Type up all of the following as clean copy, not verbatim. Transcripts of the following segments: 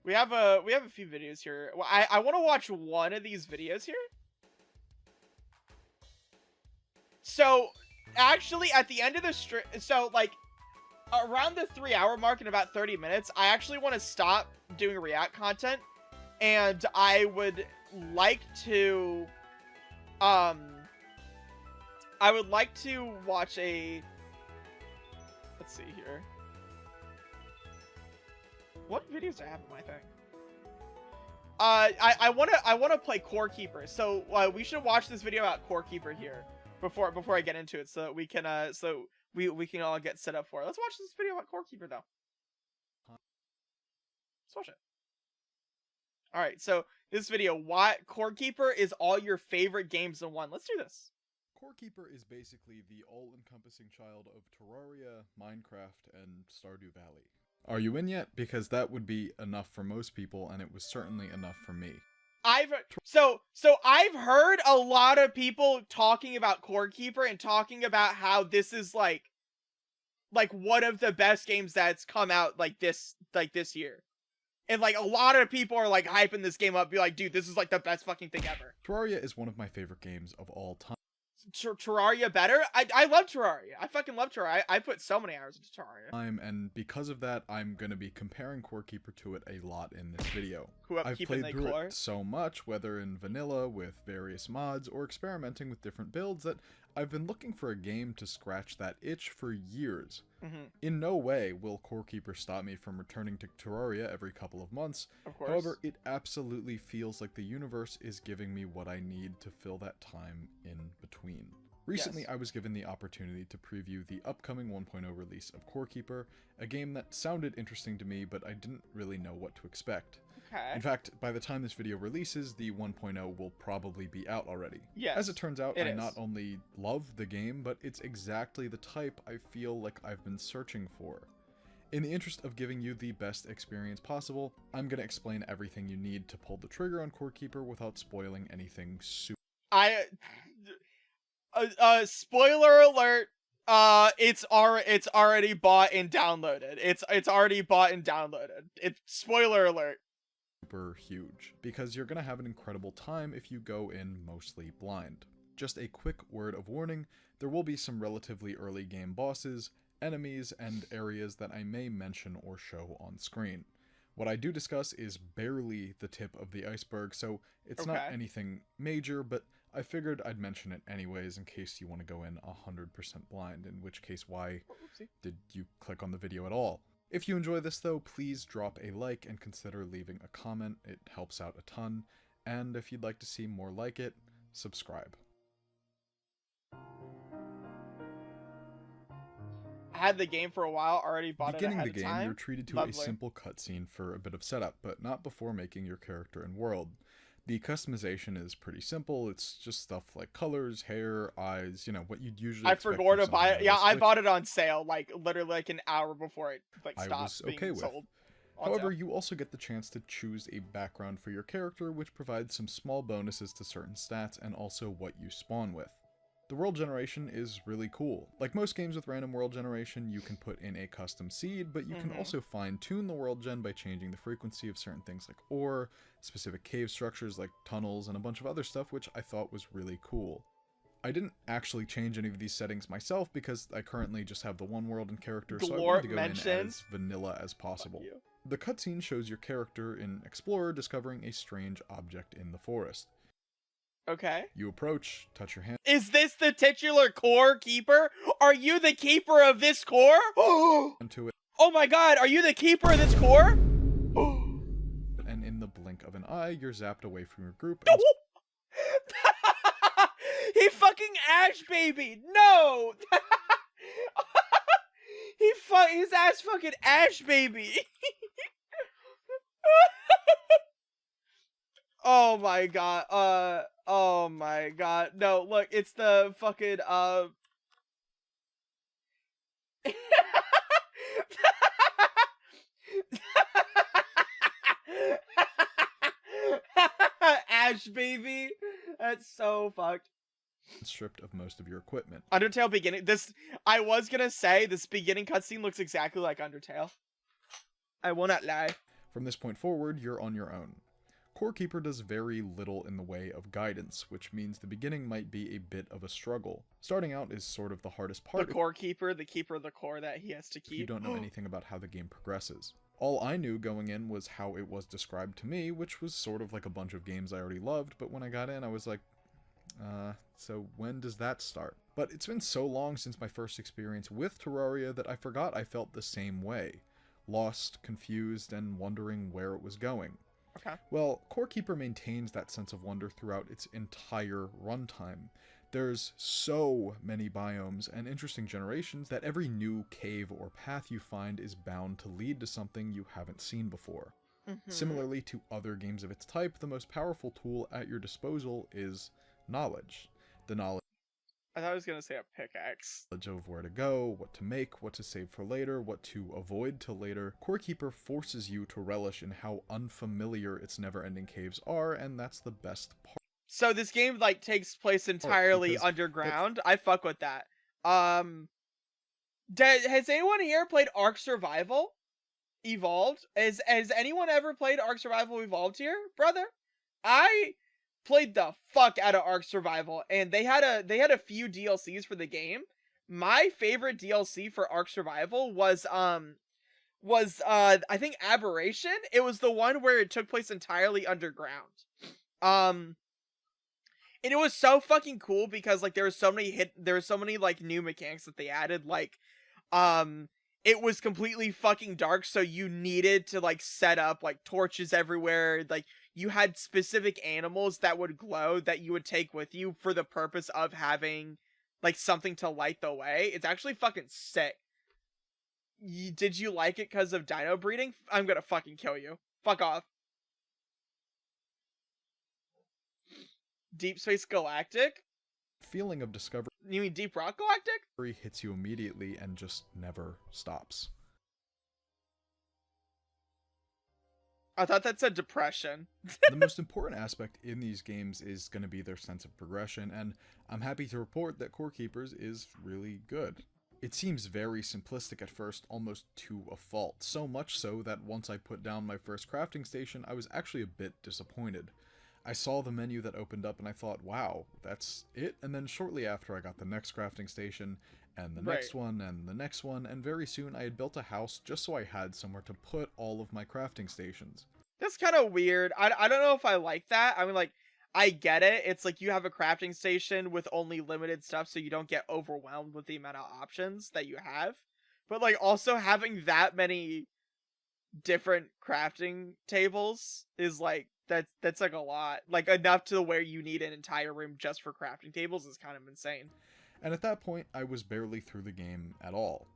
We have a few videos here. Well, I want to watch one of these videos here. So, actually, at the end of the stream, so like around the 3-hour mark in about 30 minutes, I actually want to stop doing React content, and I would like to, I would like to watch a. Let's see here. What videos do I have in my thing? I wanna play Core Keeper. So we should watch this video about Core Keeper here before I get into it, so that we can we can all get set up for it. Let's watch this video about Core Keeper though. Let's watch it. All right, so this video, why Core Keeper is all your favorite games in one. Let's do this. Core Keeper is basically the all-encompassing child of Terraria, Minecraft, and Stardew Valley. Are you in yet? Because that would be enough for most people, and it was certainly enough for me. I've heard a lot of people talking about Core Keeper and talking about how this is like one of the best games that's come out this year. And like a lot of people are like hyping this game up, be like, dude, this is like the best fucking thing ever. Terraria is one of my favorite games of all time. Terraria better? I love Terraria. I fucking love Terraria. I put so many hours into Terraria. And because of that, I'm going to be comparing Core Keeper to it a lot in this video. I've played through it so much, whether in vanilla with various mods or experimenting with different builds, that I've been looking for a game to scratch that itch for years. In no way will Core Keeper stop me from returning to Terraria every couple of months. Of course. However, it absolutely feels like the universe is giving me what I need to fill that time in between. Recently, I was given the opportunity to preview the upcoming 1.0 release of Core Keeper, a game that sounded interesting to me, but I didn't really know what to expect. Okay. In fact, by the time this video releases, the 1.0 will probably be out already. Yes, as it turns out, I is. not only love the game, but it's exactly the type I feel like I've been searching for. In the interest of giving you the best experience possible, I'm gonna explain everything you need to pull the trigger on Core Keeper without spoiling anything super. Spoiler alert. It's already bought and downloaded. It's already bought and downloaded. It's spoiler alert. Super huge, because you're gonna have an incredible time if you go in mostly blind. Just a quick word of warning, there will be some relatively early game bosses, enemies, and areas that I may mention or show on screen. What I do discuss is barely the tip of the iceberg, so it's not anything major, but I figured I'd mention it anyways in case you want to go in 100% blind, in which case why did you click on the video at all? If you enjoy this though, please drop a like and consider leaving a comment, it helps out a ton, and if you'd like to see more like it, subscribe. I had the game for a while, already bought it ahead of time. Beginning the game, you're treated to a simple cutscene for a bit of setup, but not before making your character and world. The customization is pretty simple. It's just stuff like colors, hair, eyes, you know, what you'd usually expect. I forgot to buy it. Yeah, I bought it on sale, like literally like an hour before it stopped being sold. However, you also get the chance to choose a background for your character, which provides some small bonuses to certain stats and also what you spawn with. The world generation is really cool. Like most games with random world generation, you can put in a custom seed, but you can also fine-tune the world gen by changing the frequency of certain things like ore, specific cave structures like tunnels, and a bunch of other stuff, which I thought was really cool. I didn't actually change any of these settings myself because I currently just have the one world and character, so I wanted to go in as vanilla as possible. The cutscene shows your character in Explorer discovering a strange object in the forest. Okay. You approach, touch your hand. Is this the titular Core Keeper? Are you the keeper of this core? Into it. Oh my god, are you the keeper of this core? And in the blink of an eye, you're zapped away from your group. He fucking Ash baby. No. His ass fucking Ash baby. Oh my god. Oh my god. No, look, it's the fucking Ash baby. That's so fucked. Stripped of most of your equipment. Undertale beginning. I was gonna say this beginning cutscene looks exactly like Undertale. I will not lie. From this point forward, you're on your own. Core Keeper does very little in the way of guidance, which means the beginning might be a bit of a struggle. Starting out is sort of the hardest part. The core keeper, the keeper of the core that he has to keep. If you don't know anything about how the game progresses. All I knew going in was how it was described to me, which was sort of like a bunch of games I already loved, but when I got in, I was like, so when does that start? But it's been so long since my first experience with Terraria that I forgot I felt the same way. Lost, confused, and wondering where it was going. Okay. Well, Core Keeper maintains that sense of wonder throughout its entire runtime. There's so many biomes and interesting generations that every new cave or path you find is bound to lead to something you haven't seen before. Similarly to other games of its type, the most powerful tool at your disposal is knowledge. The knowledge I thought I was going to say a pickaxe. of where to go, what to make, what to save for later, what to avoid till later. Core Keeper forces you to relish in how unfamiliar its never-ending caves are, and that's the best part. So this game like takes place entirely because underground. I fuck with that. Has anyone here played Ark Survival Evolved? Has anyone ever played Ark Survival Evolved here, brother? I played the fuck out of Ark Survival, and they had a few DLCs for the game. My favorite DLC for Ark Survival was I think Aberration. It was the one where it took place entirely underground. And it was so fucking cool because like there were so many like new mechanics that they added. Like it was completely fucking dark, so you needed to like set up like torches everywhere. Like you had specific animals that would glow that you would take with you for the purpose of having like something to light the way. It's actually fucking sick. Did you like it because of dino breeding? I'm gonna fucking kill you. Fuck off. Deep Space Galactic? Feeling of discovery You mean Deep Rock Galactic? hits you immediately and just never stops. I thought that said depression. The most important aspect in these games is going to be their sense of progression, and I'm happy to report that Core Keepers is really good. It seems very simplistic at first, almost to a fault, so much so that once I put down my first crafting station, I was actually a bit disappointed. I saw the menu that opened up and I thought, wow, that's it? And then shortly after I got the next crafting station, and the next one, and the next one, and very soon I had built a house just so I had somewhere to put all of my crafting stations. That's kind of weird. I don't know if I like that. I mean, like, I get it. It's like you have a crafting station with only limited stuff so you don't get overwhelmed with the amount of options that you have. But, like, also having that many different crafting tables is, like, that's like, a lot. Like, enough to where you need an entire room just for crafting tables is kind of insane. And at that point, I was barely through the game at all.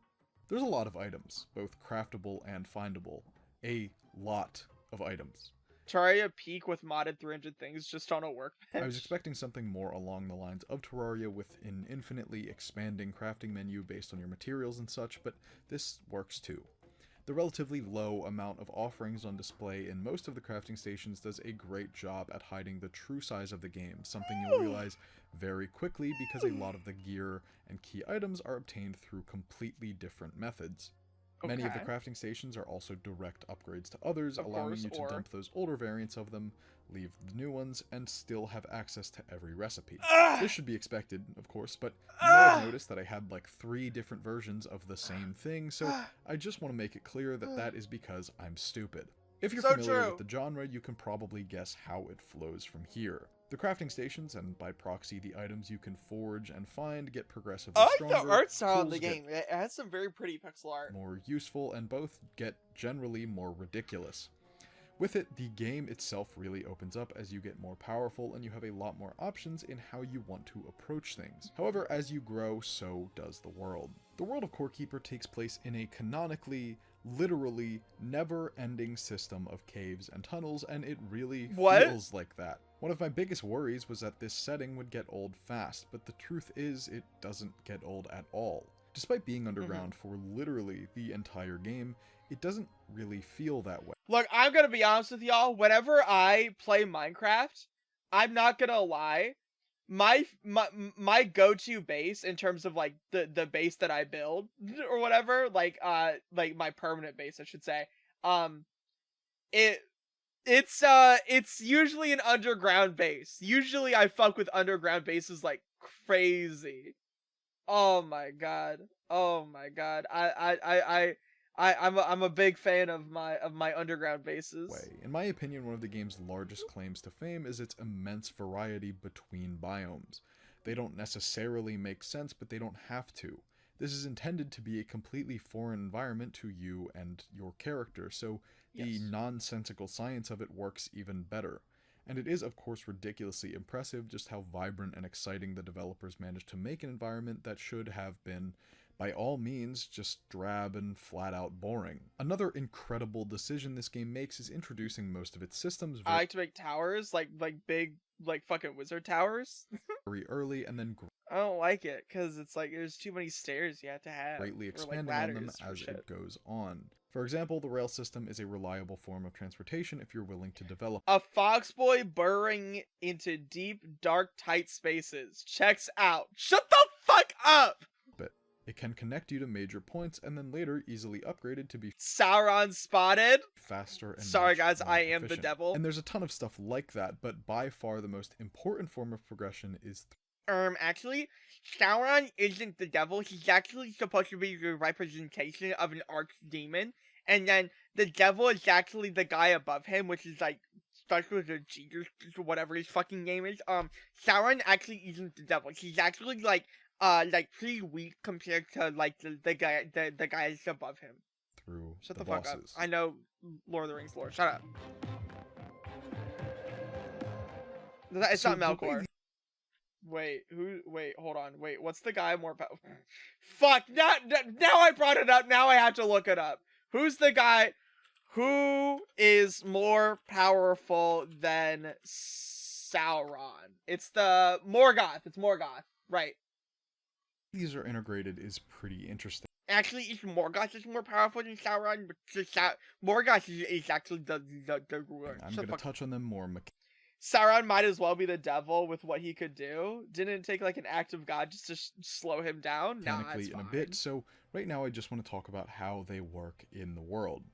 There's a lot of items, both craftable and findable. A lot of items. Terraria peak with modded 300 things just on a workbench. I was expecting something more along the lines of Terraria with an infinitely expanding crafting menu based on your materials and such, but this works too. The relatively low amount of offerings on display in most of the crafting stations does a great job at hiding the true size of the game, something you'll realize very quickly because a lot of the gear and key items are obtained through completely different methods. Many of the crafting stations are also direct upgrades to others, allowing you to dump those older variants of them, leave the new ones, and still have access to every recipe. This should be expected, of course, but you may have noticed that I had like 3 different versions of the same thing, so I just want to make it clear that that is because I'm stupid. If you're familiar with the genre, you can probably guess how it flows from here. The crafting stations, and by proxy the items you can forge and find, get progressively stronger. I like the art style of the game. It has some very pretty pixel art. More useful, and both get generally more ridiculous. With it, the game itself really opens up as you get more powerful and you have a lot more options in how you want to approach things. However, as you grow, so does the world. The world of Core Keeper takes place in a canonically, literally, never-ending system of caves and tunnels, and it really feels like that. One of my biggest worries was that this setting would get old fast, but the truth is it doesn't get old at all. Despite being underground for literally the entire game, it doesn't really feel that way. Look, I'm gonna be honest with y'all, whenever I play Minecraft, I'm not gonna lie, my go-to base in terms of like the base that I build or whatever, like my permanent base I should say, It's usually an underground base. Usually I fuck with underground bases like crazy. Oh my god. Oh my god. I'm a big fan of my underground bases. In my opinion, one of the game's largest claims to fame is its immense variety between biomes. They don't necessarily make sense, but they don't have to. This is intended to be a completely foreign environment to you and your character, so the nonsensical science of it works even better. And it is, of course, ridiculously impressive just how vibrant and exciting the developers managed to make an environment that should have been, by all means, just drab and flat out boring. Another incredible decision this game makes is introducing most of its systems I like to make towers, like big, like fucking wizard towers. very early, and then I don't like it because it's like there's too many stairs you have to have. greatly or, expanding like, on them as it goes on. For example, the rail system is a reliable form of transportation if you're willing to develop. A foxboy burrowing into deep, dark, tight spaces. Checks out. Shut the fuck up! It can connect you to major points and then later easily upgraded to be Sauron spotted. Faster and sorry guys, more I am efficient. the devil. And there's a ton of stuff like that, but by far the most important form of progression is Actually, Sauron isn't the devil. He's actually supposed to be the representation of an archdemon. And then the devil is actually the guy above him, which is like starts with a Jesus, whatever his fucking name is. Sauron actually isn't the devil. He's actually like pretty weak compared to like the guys above him. Through Shut the fuck bosses. up. I know Lord of the Rings lore. Shut up. It's not Melkor. Wait, hold on. Wait, what's the guy more powerful? Fuck, now I brought it up, now I have to look it up. Who's the guy who is more powerful than Sauron? It's the Morgoth. It's Morgoth. Right. These are integrated is pretty interesting. Actually, it's Morgoth is more powerful than Sauron, but Morgoth is actually the ruler. I'm going to touch on them more. Sauron might as well be the devil with what he could do. Didn't it take like an act of God just to slow him down? Mechanically in a bit. So right now I just want to talk about how they work in the world.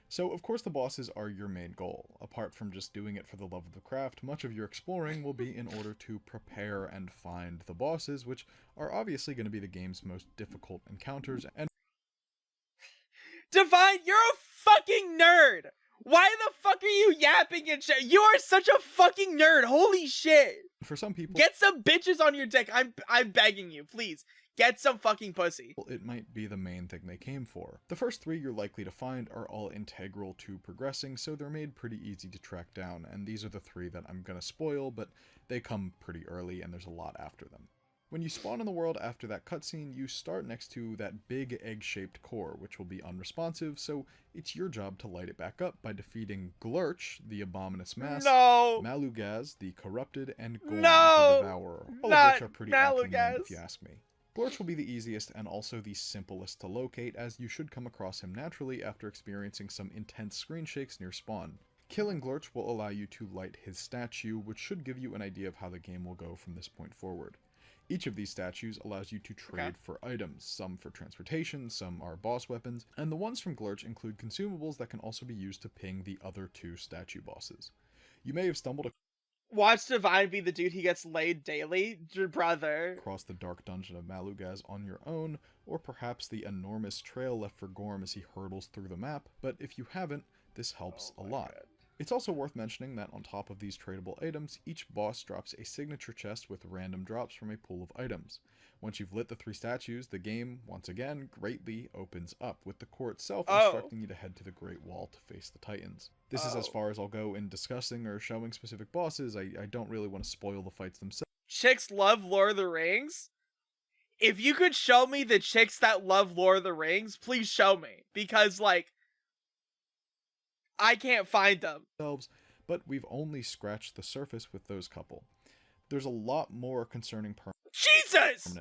So of course the bosses are your main goal. Apart from just doing it for the love of the craft, much of your exploring will be in order to prepare and find the bosses, which are obviously going to be the game's most difficult encounters. And Divine, you're a fucking nerd! Why the fuck are you yapping and shit? You are such a fucking nerd. Holy shit. For some people, get some bitches on your dick. I'm begging you, please. Get some fucking pussy. It might be the main thing they came for. The first three you're likely to find are all integral to progressing, so they're made pretty easy to track down, and these are the three that I'm gonna spoil, but they come pretty early and there's a lot after them. When you spawn in the world after that cutscene, you start next to that big egg-shaped core, which will be unresponsive, so it's your job to light it back up by defeating Glurch, the Abominous Mass, Malugaz, the Corrupted, and Gorm, the Devourer, all of which are pretty aptly named if you ask me. Glurch will be the easiest and also the simplest to locate, as you should come across him naturally after experiencing some intense screen shakes near spawn. Killing Glurch will allow you to light his statue, which should give you an idea of how the game will go from this point forward. Each of these statues allows you to trade for items, some for transportation, some are boss weapons, and the ones from Glurch include consumables that can also be used to ping the other two statue bosses. You may have stumbled Watch Divine be the dude he gets laid daily, your brother. Across the dark dungeon of Malugaz on your own, or perhaps the enormous trail left for Gorm as he hurtles through the map, but if you haven't, this helps a lot. God. It's also worth mentioning that on top of these tradable items, each boss drops a signature chest with random drops from a pool of items. Once you've lit the three statues, the game, once again, greatly opens up, with the core itself instructing you to head to the Great Wall to face the Titans. This is as far as I'll go in discussing or showing specific bosses. I don't really want to spoil the fights themselves. Chicks love Lord of the Rings? If you could show me the chicks that love Lord of the Rings, please show me. Because, like, I can't find them. But we've only scratched the surface with those couple. There's a lot more concerning permanent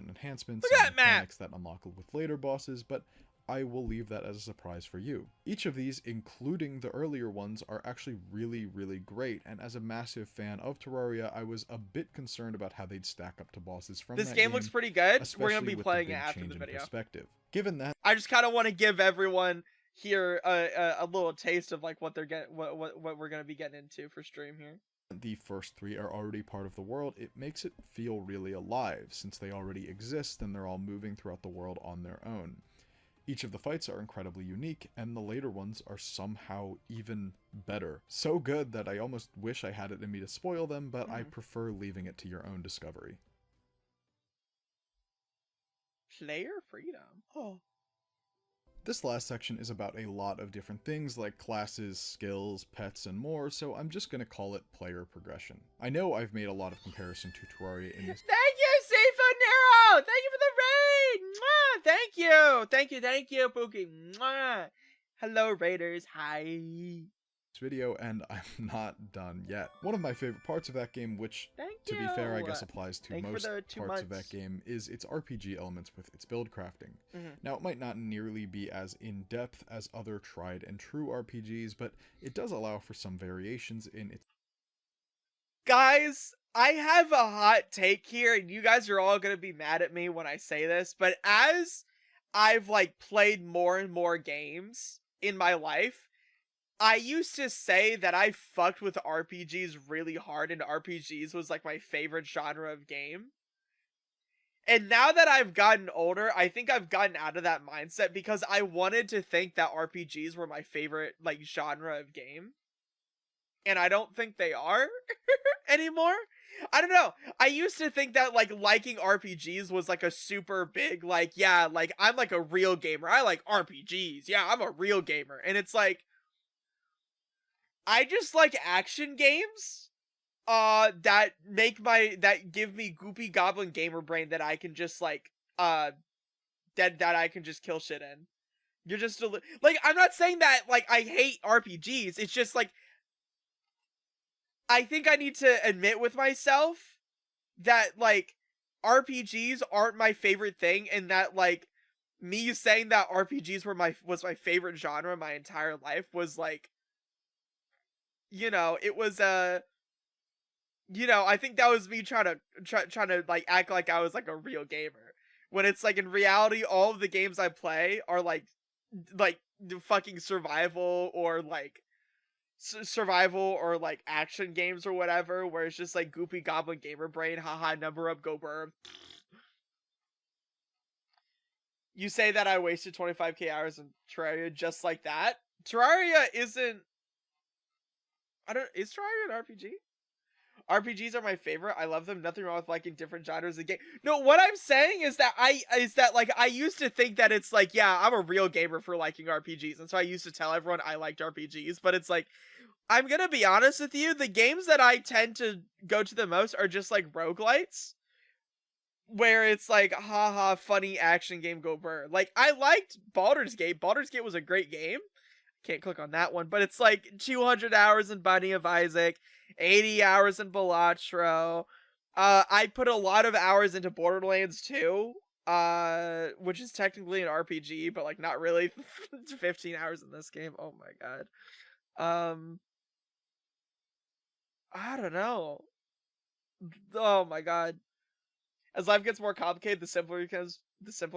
enhancements and mechanics that unlock with later bosses, but I will leave that as a surprise for you. Each of these, including the earlier ones, are actually really, really great, and as a massive fan of Terraria, I was a bit concerned about how they'd stack up to bosses from this game. Looks pretty good. We're gonna be playing it after the video. Given that, I just kind of want to give everyone hear a little taste of like what they're getting, what we're gonna be getting into for stream here. The first three are already part of the world, it makes it feel really alive, since they already exist and they're all moving throughout the world on their own. Each of the fights are incredibly unique, and the later ones are somehow even better. So good that I almost wish I had it in me to spoil them, but I prefer leaving it to your own discovery. Player freedom. Oh. This last section is about a lot of different things like classes, skills, pets, and more, so I'm just gonna call it player progression. I know I've made a lot of comparison to Terraria in this— Thank you, Seafood Nero! Thank you for the raid! Mwah! Thank you! Thank you, Pookie! Mwah! Hello, Raiders. Hi. video, and I'm not done yet. One of my favorite parts of that game, which, to be fair, I guess applies to most parts of that game, is its RPG elements with its build crafting. Now, it might not nearly be as in-depth as other tried and true RPGs, but it does allow for some variations in its— Guys, I have a hot take here, and you guys are all gonna be mad at me when I say this, but as I've, like, played more and more games in my life, I used to say that I fucked with RPGs really hard, and RPGs was, like, my favorite genre of game. And now that I've gotten older, I think I've gotten out of that mindset because I wanted to think that RPGs were my favorite, like, genre of game. And I don't think they are anymore. I don't know. I used to think that, like, liking RPGs was, like, a super big, like, yeah, like, I'm, like, a real gamer. I like RPGs. Yeah, I'm a real gamer. And it's, like, I just like action games, that give me goopy goblin gamer brain that I can just, like, that I can just kill shit in. You're just, like, I'm not saying that, like, I hate RPGs. It's just, like, I think I need to admit with myself that, like, RPGs aren't my favorite thing, and that, like, me saying that RPGs was my favorite genre my entire life was, like, you know, it was, you know, I think that was me trying to, like, act like I was, like, a real gamer. When it's, like, in reality, all of the games I play are, like, fucking survival or, like, action games or whatever, where it's just like goopy goblin gamer brain, haha, number up, go burn. You say that I wasted 25k hours in Terraria just like that? Terraria isn't... Is Terraria an RPG? RPGs are my favorite. I love them. Nothing wrong with liking different genres of game. No, what I'm saying is that like, I used to think that it's like, yeah, I'm a real gamer for liking RPGs, and so I used to tell everyone I liked RPGs, but it's like, I'm gonna be honest with you, the games that I tend to go to the most are just, like, roguelites, where it's like, haha, funny action game, go burn. Like, I liked Baldur's Gate. Baldur's Gate was a great game. Can't click on that one, but it's like 200 hours in Binding of Isaac, 80 hours in Balatro. I put a lot of hours into Borderlands 2, which is technically an RPG, but, like, not really. 15 hours in this game. Oh my god. I don't know. Oh my god. As life gets more complicated, the simpler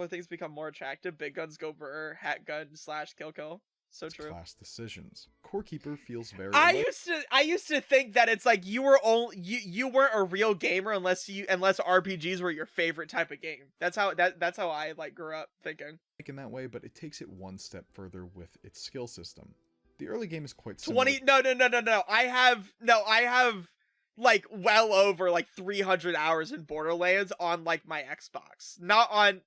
things become more attractive. Big guns go burr, hat gun / kill. So true. Class decisions. Core Keeper feels very... I used to think that it's like you weren't a real gamer unless RPGs were your favorite type of game. That's how I, like, grew up thinking. In that way, but it takes it one step further with its skill system. The early game is quite similar. No. I have like well over, like, 300 hours in Borderlands on, like, my Xbox. Not on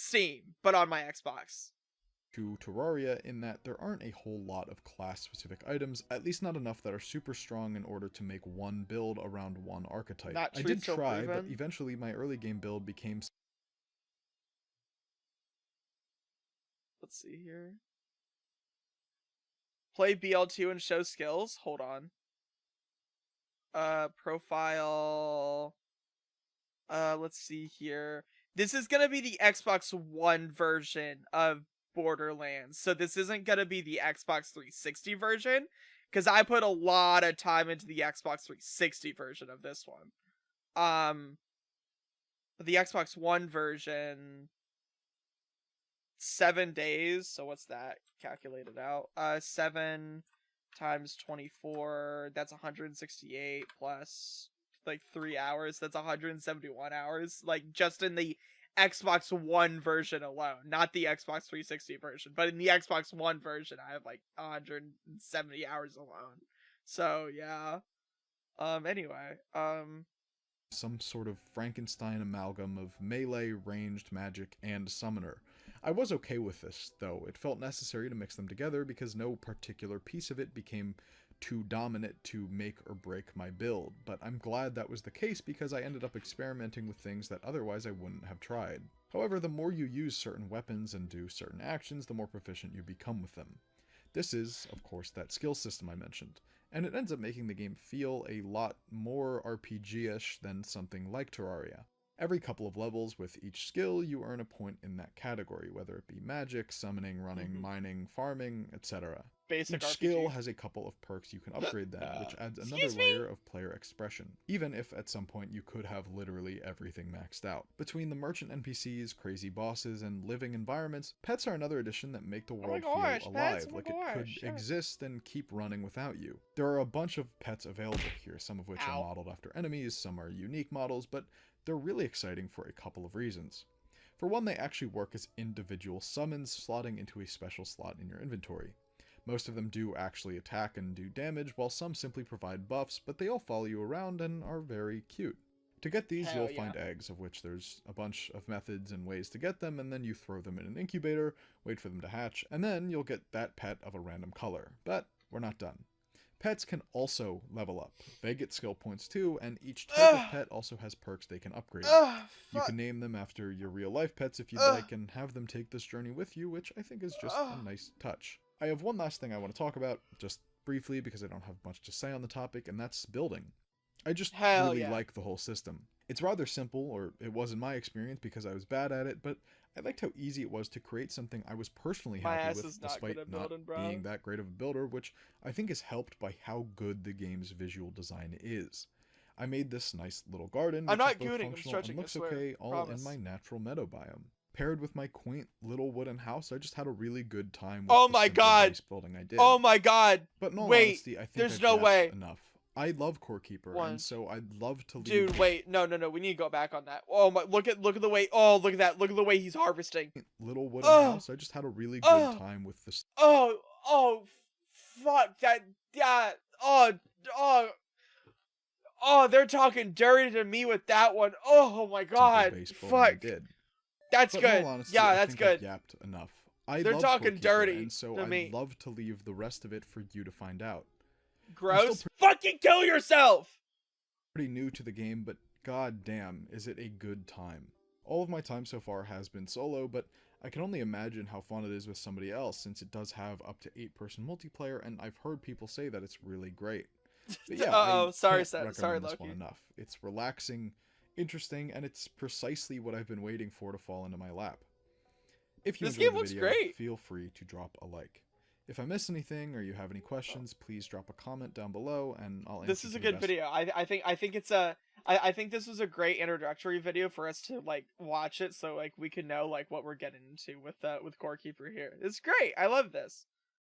Steam, but on my Xbox. To Terraria, in that there aren't a whole lot of class-specific items, at least not enough that are super strong in order to make one build around one archetype. I did try, but eventually my early game build became... Let's see here. Play BL2 and show skills. Hold on. Profile. Let's see here. This is gonna be the Xbox One version of Borderlands. So this isn't gonna be the Xbox 360 version, because I put a lot of time into the Xbox 360 version of this one. But the Xbox One version 7 days. So what's that calculated out? 7 times 24. That's 168 plus like 3 hours. That's 171 hours. Like just in the Xbox One version alone, not the Xbox 360 version, but in the Xbox One version, I have like 170 hours alone. So yeah. Anyway. Some sort of Frankenstein amalgam of melee, ranged, magic, and summoner. I was okay with this, though. It felt necessary to mix them together because no particular piece of it became too dominant to make or break my build, but I'm glad that was the case because I ended up experimenting with things that otherwise I wouldn't have tried. However, the more you use certain weapons and do certain actions, the more proficient you become with them. This is, of course, that skill system I mentioned, and it ends up making the game feel a lot more RPG-ish than something like Terraria. Every couple of levels with each skill, you earn a point in that category, whether it be magic, summoning, running, mining, farming, etc. Basic Each RPG. skill has a couple of perks you can upgrade them, which adds another layer of player expression, even if at some point you could have literally everything maxed out. Between the merchant NPCs, crazy bosses, and living environments, pets are another addition that make the world feel alive, like it could exist and keep running without you. There are a bunch of pets available here, some of which are modeled after enemies, some are unique models, but they're really exciting for a couple of reasons. For one, they actually work as individual summons, slotting into a special slot in your inventory. Most of them do actually attack and do damage, while some simply provide buffs, but they all follow you around and are very cute. To get these, you'll find eggs, of which there's a bunch of methods and ways to get them, and then you throw them in an incubator, wait for them to hatch, and then you'll get that pet of a random color. But we're not done. Pets can also level up. They get skill points too, and each type of pet also has perks they can upgrade. You can name them after your real-life pets if you'd like, and have them take this journey with you, which I think is just a nice touch. I have one last thing I want to talk about, just briefly, because I don't have much to say on the topic, and that's building. I just really like the whole system. It's rather simple, or it was in my experience because I was bad at it, but I liked how easy it was to create something I was personally happy with, despite not being that great of a builder, which I think is helped by how good the game's visual design is. I made this nice little garden, which is both functional and looks okay, all in my natural meadow biome. Paired with my quaint little wooden house, I just had a really good time with the simple base building I did. Oh my god! But in all honesty, I think there's no way enough. I love Core Keeper, and so I'd love to leave. Dude, wait, no, we need to go back on that. Oh my, look at the way. Oh, look at that. Look at the way he's harvesting. Little wooden house. I just had a really good time with this. Oh, fuck that. Yeah. Oh, they're talking dirty to me with that one. Oh my god. Fuck. That's good. In all honesty, yeah, that's good. I've yapped enough. They're talking dirty and so I'd love to leave the rest of it for you to find out. Gross. Fucking kill yourself! Pretty new to the game, but god damn, is it a good time. All of my time so far has been solo, but I can only imagine how fun it is with somebody else, since it does have up to 8-person multiplayer, and I've heard people say that it's really great. But yeah, sorry, Loki. Loki. Enough. It's relaxing, interesting, and it's precisely what I've been waiting for to fall into my lap. If you enjoyed the video, feel free to drop a like. If I missed anything or you have any questions, please drop a comment down below and I'll answer. This is a good video. I think it's a I think this was a great introductory video for us to like watch it so like we can know like what we're getting into with Core Keeper here. It's great. I love this.